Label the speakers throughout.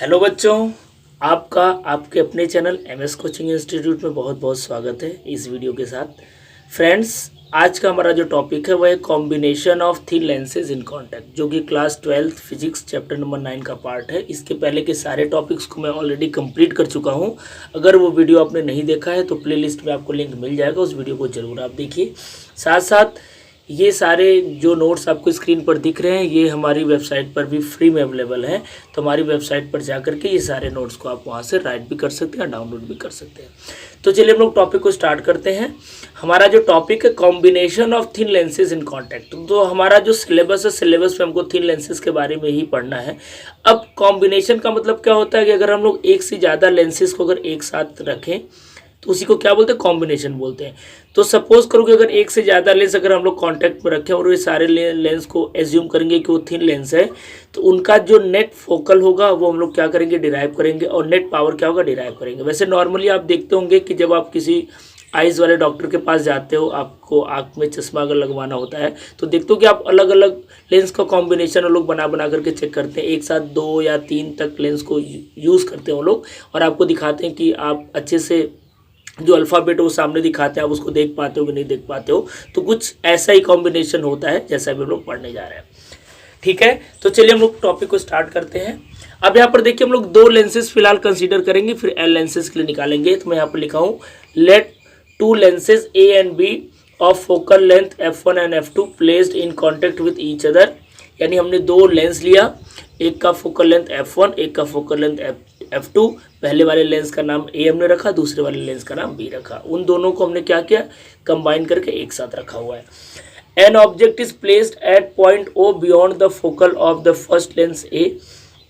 Speaker 1: Hello बच्चों, आपका आपके अपने चैनल एमएस कोचिंग इंस्टीट्यूट में बहुत बहुत स्वागत है इस वीडियो के साथ। फ्रेंड्स, आज का हमारा जो टॉपिक है वह है combination of thin lenses in contact, जो कि class 12th physics chapter number 9 का पार्ट है। इसके पहले के सारे टॉपिक्स को मैं ऑलरेडी कंप्लीट कर चुका हूं। अगर वो वीडियो आपने नहीं देखा है तो प्लेलिस्ट में आपको लिंक मिल जाएगा, उस वीडियो को ज़रूर आप देखिए। साथ साथ ये सारे जो नोट्स आपको स्क्रीन पर दिख रहे हैं ये हमारी वेबसाइट पर भी फ्री में अवेलेबल हैं, तो हमारी वेबसाइट पर जाकर के ये सारे नोट्स को आप वहाँ से राइट भी कर सकते हैं, डाउनलोड भी कर सकते हैं। तो चलिए हम लोग टॉपिक को स्टार्ट करते हैं। हमारा जो टॉपिक है combination of thin lenses in contact, तो हमारा जो सिलेबस है, सिलेबस में हमको थिन लेंसेज के बारे में ही पढ़ना है। अब कॉम्बिनेशन का मतलब क्या होता है कि अगर हम लोग एक से ज़्यादा लेंसेज को अगर एक साथ रखें तो उसी को क्या बोलते हैं, कॉम्बिनेशन बोलते हैं। तो सपोज करो कि अगर एक से ज़्यादा लेंस अगर हम लोग कांटेक्ट में रखें और ये सारे लेंस को एज्यूम करेंगे कि वो थिन लेंस है, तो उनका जो नेट फोकल होगा वो हम लोग क्या करेंगे, डिराइव करेंगे, और नेट पावर क्या होगा, डिराइव करेंगे। वैसे नॉर्मली आप देखते होंगे कि जब आप किसी आइज़ वाले डॉक्टर के पास जाते हो, आपको आँख में चश्मा अगर लगवाना होता है तो देखते हो कि आप अलग अलग लेंस का कॉम्बिनेशन वो लोग बना बना करके चेक करते हैं। एक साथ 2 या 3 तक लेंस को यूज़ करते हैं वो लोग, और आपको दिखाते हैं कि आप अच्छे से जो अल्फ़ाबेट वो सामने दिखाते हैं, आप उसको देख पाते हो कि नहीं देख पाते हो। तो कुछ ऐसा ही कॉम्बिनेशन होता है जैसा भी हम लोग पढ़ने जा रहे हैं। ठीक है, तो चलिए हम लोग टॉपिक को स्टार्ट करते हैं। अब यहाँ पर देखिए हम लोग 2 लेंसेज फिलहाल कंसीडर करेंगे, फिर एल लेंसेज के लिए निकालेंगे। तो मैं यहाँ पर लिखा हूँ, let 2 lenses A and B of focal length f1 and f2 placed in contact with each other. यानी हमने 2 लेंस लिया, एक का फोकल लेंथ f1, एक का फोकल लेंथ f2। पहले वाले लेंस का नाम a हमने रखा, दूसरे वाले लेंस का नाम b रखा। उन दोनों को हमने क्या किया, कंबाइन करके एक साथ रखा हुआ है। An object is placed at point o beyond the focal of the first lens a।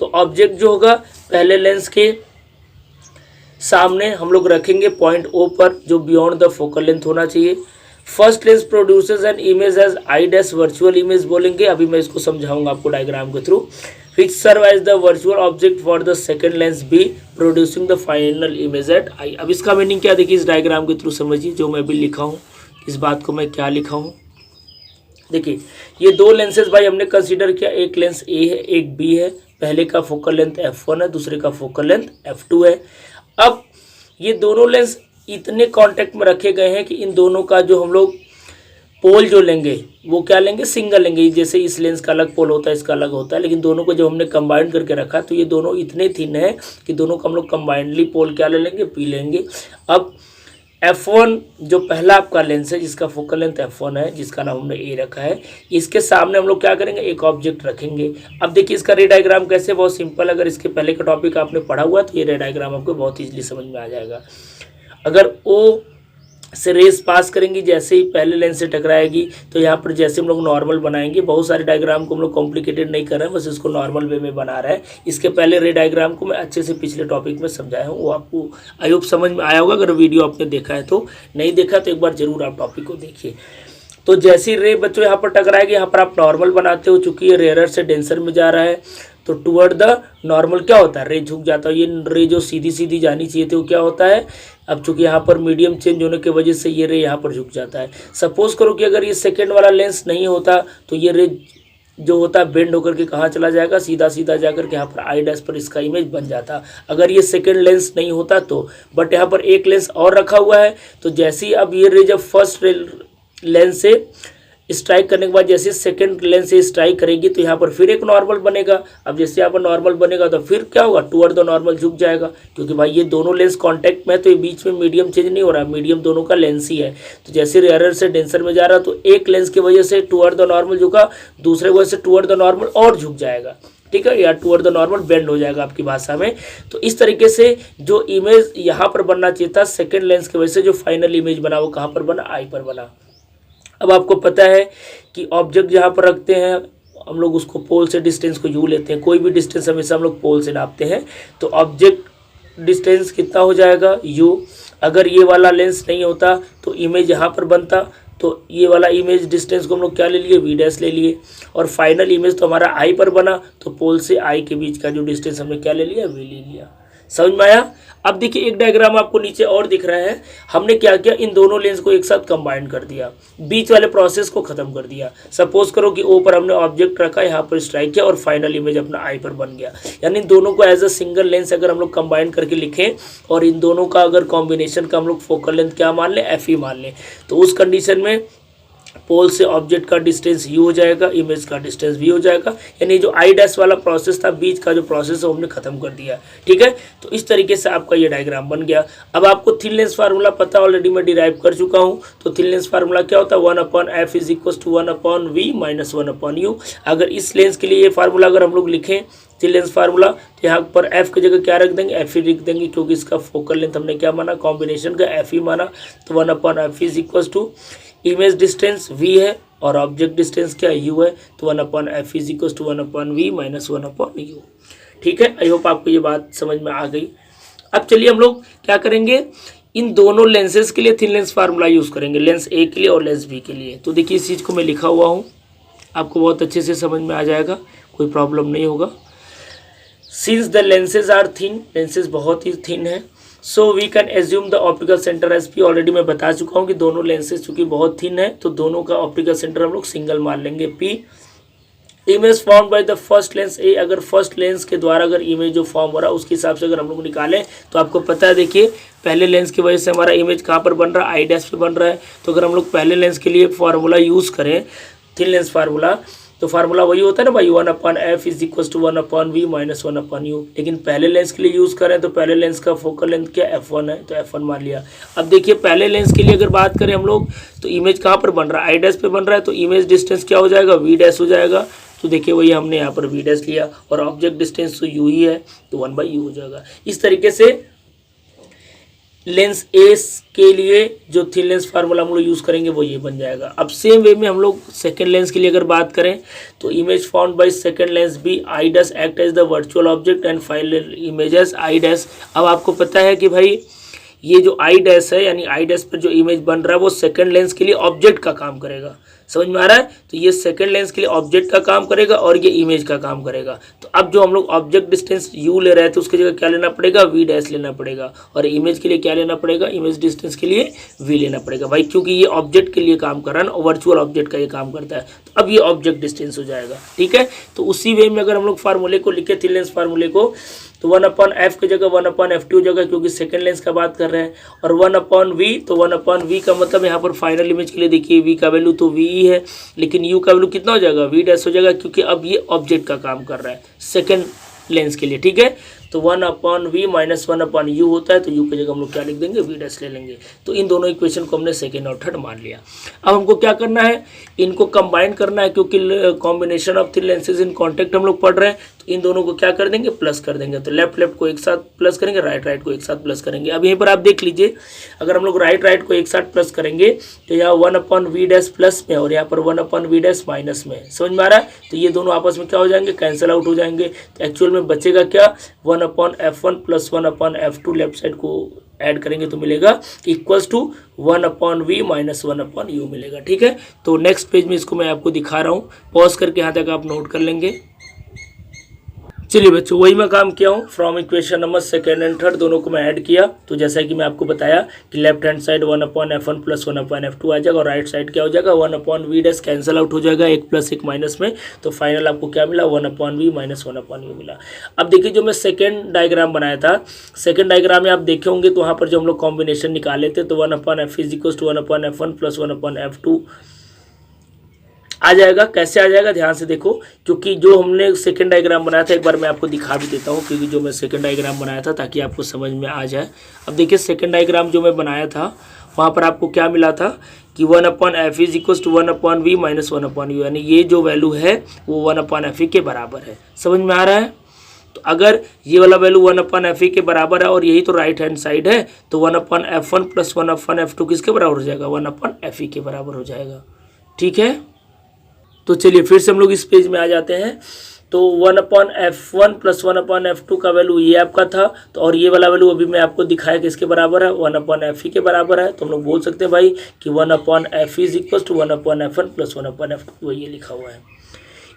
Speaker 1: तो ऑब्जेक्ट जो होगा पहले लेंस के सामने हम लोग रखेंगे पॉइंट o पर, जो बियॉन्ड द फोकल लेंथ होना चाहिए। First lens produces an image as I dash virtual image बोलेंगे, अभी मैं इसको समझाऊंगा आपको डायग्राम के through. which serve as the virtual object for the second lens B producing the final image at I। अब इसका मीनिंग क्या, देखिए इस डायग्राम के थ्रू समझिए जो मैं भी लिखा हूँ, इस बात को मैं क्या लिखा हूँ। देखिए ये 2 लेंसेज भाई हमने कंसीडर किया, एक लेंस A है, एक B है। पहले का फोकल लेंथ f1 है, दूसरे का फोकल लेंथ f2 है। अब ये दोनों लेंस इतने कांटेक्ट में रखे गए हैं कि इन दोनों का जो हम लोग पोल जो लेंगे वो क्या लेंगे, सिंगल लेंगे। जैसे इस लेंस का अलग पोल होता है, इसका अलग होता है, लेकिन दोनों को जब हमने कंबाइन करके रखा तो ये दोनों इतने थिन है कि दोनों को हम लोग कंबाइंडली पोल क्या ले लेंगे, पी लेंगे। अब f1 जो पहला आपका लेंस है जिसका फोकल लेंथ f1 है, जिसका नाम हमने a रखा है, इसके सामने हम लोग क्या करेंगे, एक ऑब्जेक्ट रखेंगे। अब देखिए इसका रे डायग्राम कैसे, बहुत सिंपल। अगर इसके पहले का टॉपिक आपने पढ़ा हुआ तो ये रे डायग्राम आपको बहुत ईजिली समझ में आ जाएगा। अगर o से रेस पास करेंगी, जैसे ही पहले लेंस से टकराएगी तो यहाँ पर जैसे हम लोग नॉर्मल बनाएंगे, बहुत सारे डायग्राम को हम लोग कॉम्प्लिकेटेड नहीं कर रहे हैं, बस इसको नॉर्मल वे में बना रहे हैं। इसके पहले रे डायग्राम को मैं अच्छे से पिछले टॉपिक में समझाया हूँ, वो आपको आई होप समझ में आया होगा। अगर वीडियो आपने देखा है तो, नहीं देखा तो एक बार जरूर आप टॉपिक को देखिए। तो जैसी रे बच्चों यहाँ पर टकराएगी, यहाँ पर आप नॉर्मल बनाते हो, चूंकि ये रेयर से डेंसर में जा रहा है तो टुवर्ड द नॉर्मल क्या होता है, रे झुक जाता है। ये रे जो सीधी सीधी जानी चाहिए थी वो क्या होता है, अब चूंकि यहाँ पर मीडियम चेंज होने की वजह से ये रे यहाँ पर झुक जाता है। सपोज करो कि अगर ये सेकेंड वाला लेंस नहीं होता तो ये रे जो होता है बेंड होकर के कहाँ चला जाएगा, सीधा सीधा जाकर के यहाँ पर आई डैश पर इसका इमेज बन जाता अगर ये सेकेंड लेंस नहीं होता तो। बट यहाँ पर एक लेंस और रखा हुआ है, तो जैसे ही अब ये रे जब फर्स्ट लेंस से स्ट्राइक करने के बाद जैसे सेकंड लेंस से स्ट्राइक करेगी तो यहाँ पर फिर एक नॉर्मल बनेगा। अब जैसे यहाँ पर नॉर्मल बनेगा तो फिर क्या होगा, टुवर्ड द नॉर्मल झुक जाएगा, क्योंकि भाई ये दोनों लेंस कांटेक्ट में है तो ये बीच में मीडियम चेंज नहीं हो रहा है, मीडियम दोनों का लेंस ही है। तो जैसे रेयर से डेंसर में जा रहा तो एक लेंस की वजह से टुवर्ड द नॉर्मल झुका, दूसरे वजह से टुवर्ड द नॉर्मल और झुक जाएगा, ठीक है, या टुवर्ड द नॉर्मल बेंड हो जाएगा आपकी भाषा में। तो इस तरीके से जो इमेज यहाँ पर बनना चाहिए था सेकेंड लेंस की वजह से, जो फाइनल इमेज बना वो कहाँ पर बना, आई पर बना। अब आपको पता है कि ऑब्जेक्ट जहाँ पर रखते हैं हम लोग उसको पोल से डिस्टेंस को यू लेते हैं, कोई भी डिस्टेंस हमेशा हम लोग पोल से नापते हैं। तो ऑब्जेक्ट डिस्टेंस कितना हो जाएगा, यू। अगर ये वाला लेंस नहीं होता तो इमेज यहाँ पर बनता, तो ये वाला इमेज डिस्टेंस को हम लोग क्या ले लिए, वी डैश ले लिए, और फाइनल इमेज तो हमारा आई पर बना, तो पोल से आई के बीच का जो डिस्टेंस हमने क्या ले लिया, वी ले लिया। समझ में आया। अब देखिए एक डायग्राम आपको नीचे और दिख रहा है, हमने क्या किया, इन दोनों लेंस को एक साथ कंबाइन कर दिया, बीच वाले प्रोसेस को खत्म कर दिया। सपोज करो कि ओ पर हमने ऑब्जेक्ट रखा, यहाँ पर स्ट्राइक किया और फाइनल इमेज अपना आई पर बन गया। यानी इन दोनों को एज अ सिंगल लेंस अगर हम लोग कंबाइन करके लिखें और इन दोनों का अगर कॉम्बिनेशन का हम लोग फोकल लेंथ क्या मान लें, एफ ई मान लें, तो उस कंडीशन में पोल से ऑब्जेक्ट का डिस्टेंस यू हो जाएगा, इमेज का डिस्टेंस भी हो जाएगा। यानी जो आई डैश वाला प्रोसेस था, बीच का जो प्रोसेस है हमने खत्म कर दिया। ठीक है, तो इस तरीके से आपका ये डायग्राम बन गया। अब आपको थिन लेंस फार्मूला पता, ऑलरेडी मैं डिराइव कर चुका हूँ। तो थिन लेंस फार्मूला क्या होता है, 1/f is equal to 1/v minus 1/u। अगर इस लेंस के लिए ये फार्मूला अगर हम लोग लिखें थिन लेंस फार्मूला, तो यहाँ पर f की जगह क्या रख देंगे, एफ ही लिख देंगे, क्योंकि इसका फोकल लेंथ हमने क्या माना, कॉम्बिनेशन का एफ ही माना। तो 1/f is equal to image distance v है और ऑब्जेक्ट डिस्टेंस क्या u है, तो 1/f is equal to 1/v minus 1/u। ठीक है, आई होप आपको ये बात समझ में आ गई। अब चलिए हम लोग क्या करेंगे, इन दोनों लेंसेज के लिए थिन लेंस फार्मूला यूज़ करेंगे, लेंस ए के लिए और लेंस बी के लिए। तो देखिए इस चीज़ को मैं लिखा हुआ हूँ, आपको बहुत अच्छे से समझ में आ जाएगा, कोई प्रॉब्लम नहीं होगा। Since the lenses are thin, lenses बहुत ही थिन है, so we can assume the optical centre as P. Already मैं बता चुका हूँ कि दोनों लेंसेज चूंकि बहुत थिन है तो दोनों का ऑप्टिकल सेंटर हम लोग सिंगल मान लेंगे P. Image form by the first lens A, अगर फर्स्ट लेंस के द्वारा अगर इमेज जो फॉर्म हो रहा है उसके हिसाब से अगर हम लोग निकालें तो आपको पता है, देखिए पहले लेंस की वजह से हमारा इमेज कहाँ पर बन रहा है, आई डैश पे बन रहा है। तो अगर हम लोग पहले लेंस के लिए फार्मूला यूज़ करें थिन लेंस फार्मूला, तो फार्मूला वही होता है ना भाई, 1/f is equal to 1/v minus 1/u। लेकिन पहले लेंस के लिए यूज़ करें तो पहले लेंस का फोकल लेंथ क्या f1 है, तो f1 मान लिया। अब देखिए पहले लेंस के लिए अगर बात करें हम लोग, तो इमेज कहाँ पर बन रहा है, आई डैश पे बन रहा है, तो इमेज डिस्टेंस क्या हो जाएगा, v डैश हो जाएगा। तो देखिए वही हमने यहाँ पर v डैश लिया और ऑब्जेक्ट डिस्टेंस तो u ही है, तो 1/u हो जाएगा। इस तरीके से लेंस ए के लिए जो थिन लेंस फार्मूला हम लोग यूज़ करेंगे वो ये बन जाएगा। अब सेम वे में हम लोग सेकेंड लेंस के लिए अगर बात करें तो image found by second lens B, I dash act as the virtual object and final images I dash. अब आपको पता है कि भाई ये जो आई डैश है, यानी आई डैश पर जो इमेज बन रहा है वो सेकेंड लेंस के लिए ऑब्जेक्ट का काम करेगा। समझ में आ रहा है, तो ये सेकेंड लेंस के लिए ऑब्जेक्ट का काम करेगा और ये इमेज का काम करेगा। तो अब जो हम लोग ऑब्जेक्ट डिस्टेंस u ले रहे थे उसकी जगह क्या लेना पड़ेगा, v डैश लेना पड़ेगा, और इमेज के लिए क्या लेना पड़ेगा, इमेज डिस्टेंस के लिए v लेना पड़ेगा भाई, क्योंकि ये ऑब्जेक्ट के लिए काम कर रहा है ना, वर्चुअल ऑब्जेक्ट का ये काम करता है। तो अब ये ऑब्जेक्ट डिस्टेंस हो जाएगा। ठीक है, तो उसी वे में अगर हम लोग फार्मूले को लिखे थिन लेंस फार्मूले को, तो 1/f की जगह 1/f2 हो जाएगा, क्योंकि सेकेंड लेंस का बात कर रहे हैं, और 1/v, तो 1/v का मतलब यहाँ पर फाइनल इमेज के लिए देखिए v का वैल्यू तो v ही है, लेकिन u का वैल्यू कितना हो जाएगा, v डैश हो जाएगा, क्योंकि अब ये ऑब्जेक्ट का काम कर रहा है सेकेंड लेंस के लिए। ठीक है, तो 1/v माइनस 1/u होता है, तो u की जगह हम लोग क्या लिख देंगे, v डैश ले लेंगे। तो इन दोनों इक्वेशन को हमने सेकेंड और थर्ड मान लिया। अब हमको क्या करना है, इनको कंबाइन करना है, क्योंकि combination of thin lenses in contact हम लोग पढ़ रहे हैं। तो इन दोनों को क्या कर देंगे, प्लस कर देंगे। तो लेफ्ट लेफ्ट को एक साथ प्लस करेंगे, राइट राइट को एक साथ प्लस करेंगे। अब यहीं पर आप देख लीजिए, अगर हम लोग राइट राइट को एक साथ प्लस करेंगे तो यहाँ 1/v डैश प्लस में और यहाँ पर 1/v डैश माइनस में, समझ में आ रहा है। तो ये दोनों आपस में क्या हो जाएंगे, कैंसिल आउट हो जाएंगे। तो एक्चुअल में बचेगा क्या, 1/f1 plus 1/f2 left side को ऐड करेंगे तो मिलेगा equals to 1/v minus 1/u मिलेगा। ठीक है, तो नेक्स्ट पेज में इसको मैं आपको दिखा रहा हूँ, पॉज करके यहाँ तक आप नोट कर लेंगे। चलिए बच्चों, वही मैं काम किया हूँ, from equation number second and third दोनों को मैं ऐड किया। तो जैसा कि मैं आपको बताया कि left hand side 1/f1 plus 1/f2 आ जाएगा, और राइट साइड क्या हो जाएगा, 1/v डैश कैंसिल आउट हो जाएगा, एक प्लस एक माइनस में। तो फाइनल आपको क्या मिला, 1/v माइनस 1/u मिला। अब देखिए जो मैं सेकेंड डायग्राम बनाया था, सेकेंड डायग्राम में आप देखे होंगे तो वहाँ पर जो हम लोग कॉम्बिनेशन निकाले थे, तो 1/f is equal to 1/f1 plus 1/f2 आ जाएगा। कैसे आ जाएगा, ध्यान से देखो, क्योंकि जो हमने सेकंड डायग्राम बनाया था, एक बार मैं आपको दिखा भी देता हूँ, क्योंकि जो मैं सेकंड डायग्राम बनाया था ताकि आपको समझ में आ जाए। अब देखिए सेकंड डायग्राम जो मैं बनाया था वहाँ पर आपको क्या मिला था कि 1/f is equal to 1/v minus 1/u, यानी ये जो वैल्यू है वो 1/f के बराबर है। समझ में आ रहा है। तो अगर ये वाला वैल्यू 1/f के बराबर है और यही तो राइट हैंड साइड है, तो 1/f1 प्लस 1/f2 किसके बराबर हो जाएगा, 1/f के बराबर हो जाएगा। ठीक है, तो चलिए फिर से हम लोग इस पेज में आ जाते हैं। तो 1/f1 प्लस 1/f2 का वैल्यू ये आपका था, तो और ये वाला वैल्यू अभी मैं आपको दिखाया कि इसके बराबर है, 1/f के बराबर है। तो हम लोग बोल सकते हैं भाई कि 1/f is equal to 1/f1 plus 1/f2, ये लिखा हुआ है।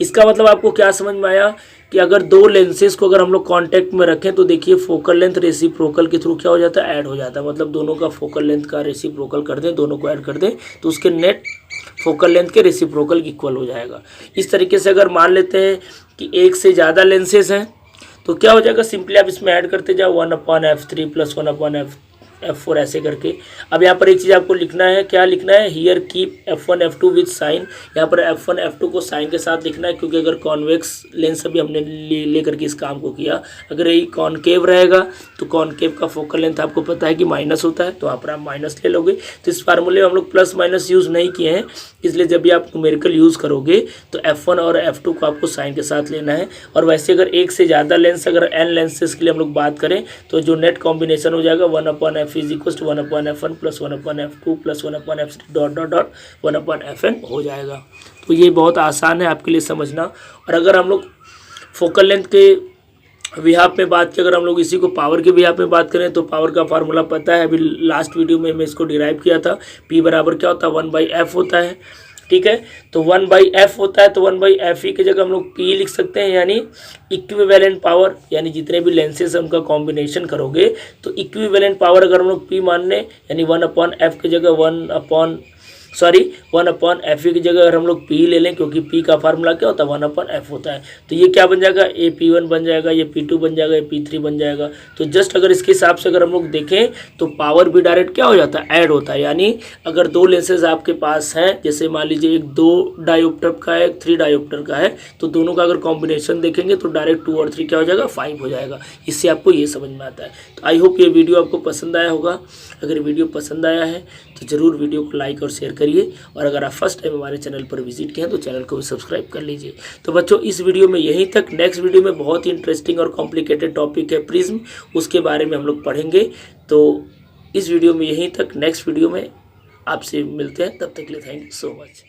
Speaker 1: इसका मतलब आपको क्या समझ में आया कि अगर दो लेंसेज को अगर हम लोग कांटेक्ट में रखें तो देखिए फोकल लेंथ रेसिप्रोकल के थ्रू क्या हो जाता है, ऐड हो जाता है। मतलब दोनों का फोकल लेंथ का रेसिप्रोकल कर दें, दोनों को ऐड कर दें तो उसके नेट फोकल लेंथ के रेसिप्रोकल इक्वल हो जाएगा। इस तरीके से अगर मान लेते हैं कि एक से ज़्यादा लेंसेज हैं तो क्या हो जाएगा, सिंपली आप इसमें ऐड करते जाओ 1/f3 प्लस 1/f4 ऐसे करके। अब यहाँ पर एक चीज़ आपको लिखना है, क्या लिखना है, here keep f1 f2 with sign. यहाँ पर f1 f2 को साइन के साथ लिखना है, क्योंकि अगर कॉन्वेक्स लेंस अभी हमने ले करके इस काम को किया, अगर यही कॉनकेव रहेगा तो कॉनकेव का फोकल लेंथ आपको पता है कि माइनस होता है, तो वहाँ पर आप माइनस ले लोगे। तो इस फार्मूले में हम लोग प्लस माइनस यूज़ नहीं किए हैं, इसलिए जब भी आप न्यूमेरिकल यूज़ करोगे तो f1 और f2 को आपको साइन के साथ लेना है। और वैसे अगर एक से ज़्यादा लेंस, अगर n लेंसेज के लिए हम लोग बात करें तो जो नेट कॉम्बिनेशन हो जाएगा 1/f is equal to 1/f1 plus 1/f2 plus 1/f3 dot dot dot 1/fn हो जाएगा। तो ये बहुत आसान है आपके लिए समझना। और अगर हम लोग फोकल लेंथ के विहाप में बात की, अगर हम लोग इसी को पावर के विहाप में बात करें तो पावर का फार्मूला पता है, अभी लास्ट वीडियो में मैं इसको डिराइव किया था। P बराबर क्या होता है, 1/f होता है, ठीक है। तो 1/f होता है, तो 1/f की जगह हम लोग P लिख सकते हैं, यानी इक्विवेलेंट पावर, यानी जितने भी लेंसेज हैं उनका कॉम्बिनेशन करोगे तो इक्विवेलेंट पावर अगर हम लोग P मान लें, यानी 1/f की जगह 1/f की जगह अगर हम लोग P ले लें, क्योंकि P का फार्मूला क्या होता है, 1/f होता है, तो ये क्या बन जाएगा, ये P1 बन जाएगा, ये P2 बन जाएगा, ये P3 बन जाएगा। तो जस्ट अगर इसके हिसाब से अगर हम लोग देखें तो पावर भी डायरेक्ट क्या हो जाता है, ऐड होता है। यानी अगर दो लेंसेज आपके पास हैं, जैसे मान लीजिए एक 2 डायोप्टर का है, एक 3 डायोप्टर का है, तो दोनों का अगर कॉम्बिनेशन देखेंगे तो डायरेक्ट 2 और 3 क्या हो जाएगा, 5 हो जाएगा। इससे आपको ये समझ में आता है। तो आई होप ये वीडियो आपको पसंद आया होगा। अगर वीडियो पसंद आया है तो ज़रूर वीडियो को लाइक और शेयर करिए, और अगर आप फर्स्ट टाइम हमारे चैनल पर विजिट किए हैं तो चैनल को भी सब्सक्राइब कर लीजिए। तो बच्चों इस वीडियो में यहीं तक। नेक्स्ट वीडियो में बहुत ही इंटरेस्टिंग और कॉम्प्लिकेटेड टॉपिक है प्रिज्म, उसके बारे में हम लोग पढ़ेंगे। तो इस वीडियो में यहीं तक, नेक्स्ट वीडियो में आपसे मिलते हैं, तब तक के लिए थैंक यू सो मच।